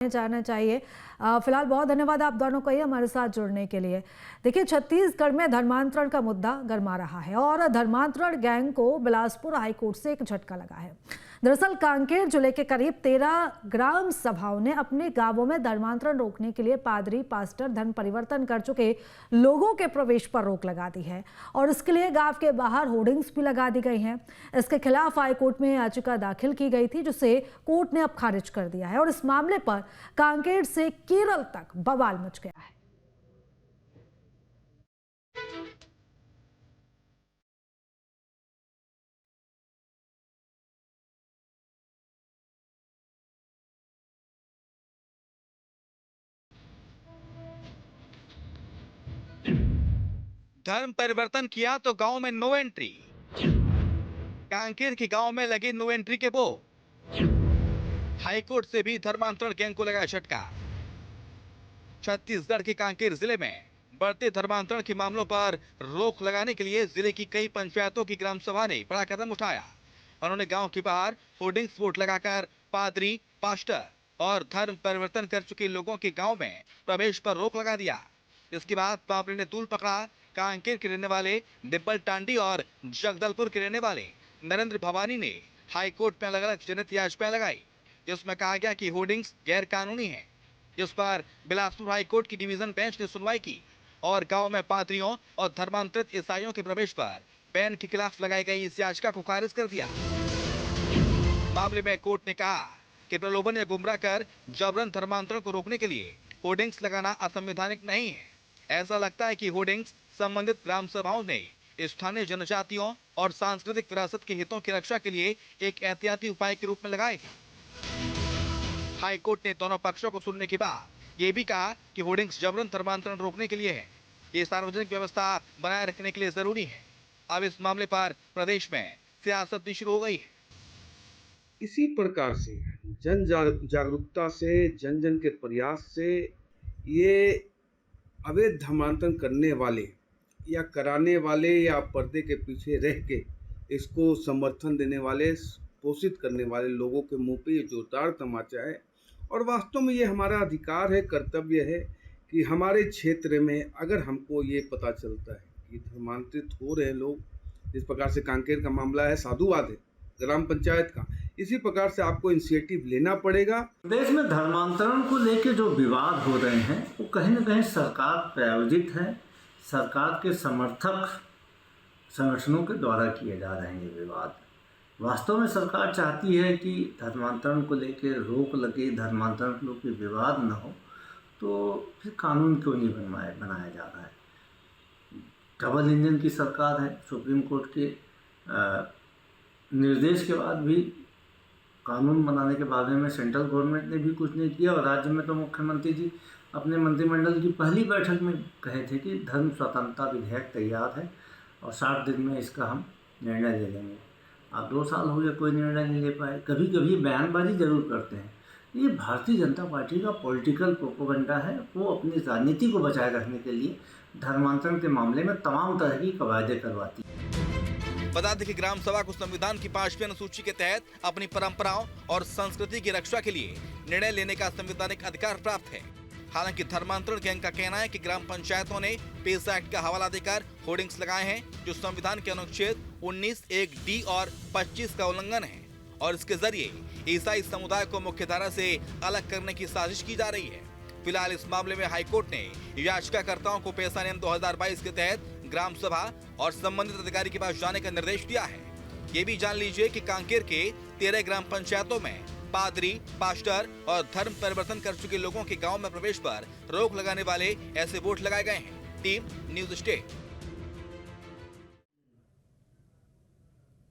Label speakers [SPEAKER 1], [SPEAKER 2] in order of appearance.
[SPEAKER 1] जाना चाहिए। फिलहाल बहुत धन्यवाद आप दोनों को ये हमारे साथ जुड़ने के लिए। देखिए, छत्तीसगढ़ में धर्मांतरण का मुद्दा गर्मा रहा है और धर्मांतरण गैंग को बिलासपुर हाईकोर्ट से एक झटका लगा है। दरअसल कांकेर जिले के करीब 13 ग्राम सभाओं ने अपने गांवों में धर्मांतरण रोकने के लिए पादरी पास्टर धर्म परिवर्तन कर चुके लोगों के प्रवेश पर रोक लगा दी है और इसके लिए गांव के बाहर होर्डिंग्स भी लगा दी गई हैं। इसके खिलाफ हाईकोर्ट में याचिका दाखिल की गई थी, जिसे कोर्ट ने अब खारिज कर दिया है और इस मामले पर कांकेर से केरल तक बवाल मच गया है।
[SPEAKER 2] धर्म परिवर्तन किया तो गांव में नो एंट्री। कांकेर के गांव में लगे नो एंट्री के बोर्ड। हाईकोर्ट से भी धर्मांतरण गैंग को लगा झटका। छत्तीसगढ़ के कांकेर जिले में बढ़ते धर्मांतरण के मामलों पर रोक लगाने के लिए जिले की कई पंचायतों की ग्राम सभा ने बड़ा कदम उठाया। उन्होंने गांव के बाहर होर्डिंग्स बोर्ड लगाकर पादरी, पास्टर और धर्म परिवर्तन कर चुके लोगों के गांव में प्रवेश पर रोक लगा दिया। इसके बाद मामले ने तूल पकड़ा। कांकेर के रहने वाले दिब्बल टांडी और जगदलपुर के रहने वाले नरेंद्र भवानी ने हाईकोर्ट में अलग अलग जनहित याचिकाएं लगाई, जिसमें कहा गया कि होर्डिंग्स गैर कानूनी है। जिस पर बिलासपुर हाईकोर्ट की डिवीजन बेंच ने सुनवाई की और गांव में पादरियों और धर्मांतरित ईसाइयों के प्रवेश पर बैन के खिलाफ लगाई गई इस याचिका को खारिज कर दिया। मामले में कोर्ट ने कहा कि प्रलोभन या गुमराह कर जबरन धर्मांतरण को रोकने के लिए होर्डिंग्स लगाना असंवैधानिक नहीं है। ऐसा लगता है कि होर्डिंग्स संबंधित ग्राम सभाओं ने स्थानीय जनजातियों और सांस्कृतिक विरासत के हितों की रक्षा के लिए एक एहतियाती उपाय के रूप में लगाए। हाईकोर्ट ने दोनों पक्षों को सुनने के बाद ये भी कहा कि होर्डिंग्स जबरन धर्मांतरण रोकने के लिए है। ये सार्वजनिक व्यवस्था बनाए रखने के लिए जरूरी है। अब इस मामले पर प्रदेश में सियासत भी शुरू हो गई है।
[SPEAKER 3] इसी प्रकार से जन जागरूकता से, जन जन के प्रयास से ये अवैध धर्मांतरण करने वाले या कराने वाले या पर्दे के पीछे रह के इसको समर्थन देने वाले, पोषित करने वाले लोगों के मुंह पे ये जोरदार तमाचा है। और वास्तव में ये हमारा अधिकार है, कर्तव्य है कि हमारे क्षेत्र में अगर हमको ये पता चलता है कि धर्मांतरित हो रहे लोग, जिस प्रकार से कांकेर का मामला है, साधुवाद है ग्राम पंचायत का, इसी प्रकार से आपको इनिशिएटिव लेना पड़ेगा।
[SPEAKER 4] देश में धर्मांतरण को लेकर जो विवाद हो रहे हैं वो कहीं न कहीं सरकार प्रायोजित है। सरकार के समर्थक संगठनों के द्वारा किए जा रहे हैं ये विवाद। वास्तव में सरकार चाहती है कि धर्मांतरण को लेकर रोक लगे, धर्मांतरण को लेकर विवाद न हो, तो फिर कानून क्यों नहीं बनाया जा रहा है। डबल इंजन की सरकार है। सुप्रीम कोर्ट के निर्देश के बाद भी कानून बनाने के बारे में सेंट्रल गवर्नमेंट ने भी कुछ नहीं किया और राज्य में तो मुख्यमंत्री जी अपने मंत्रिमंडल की पहली बैठक में कहे थे कि धर्म स्वतंत्रता विधेयक तैयार है और 60 दिन में इसका हम निर्णय ले लेंगे। अब 2 साल हो गए, कोई निर्णय नहीं ले पाए। कभी कभी बयानबाजी जरूर करते हैं। ये भारतीय जनता पार्टी का पॉलिटिकल प्रोपेगेंडा है। वो अपनी राजनीति को बचाए रखने के लिए धर्मांतरण के मामले में तमाम तरह की कवायदे करवाती है।
[SPEAKER 2] बता दें कि ग्राम सभा को संविधान की 5वीं अनुसूची के तहत अपनी परंपराओं और संस्कृति की रक्षा के लिए निर्णय लेने का संवैधानिक अधिकार प्राप्त है। हालांकि धर्मांतरण गैंग का कहना है कि ग्राम पंचायतों ने पेस एक्ट का हवाला देकर होर्डिंग्स लगाए हैं, जो संविधान के अनुच्छेद 19(1)(d) और 25 का उल्लंघन है और इसके जरिए ईसाई समुदाय को मुख्यधारा से अलग करने की साजिश की जा रही है। फिलहाल इस मामले में हाईकोर्ट ने याचिकाकर्ताओं को पेशा नियम 2022 के तहत ग्राम सभा और संबंधित अधिकारी के पास जाने का निर्देश दिया है। ये भी जान लीजिए कि कांकेर के 13 ग्राम पंचायतों में पादरी, पास्टर और धर्म परिवर्तन कर चुके लोगों के गांव में प्रवेश पर रोक लगाने वाले ऐसे बोर्ड लगाए गए हैं। Team news state.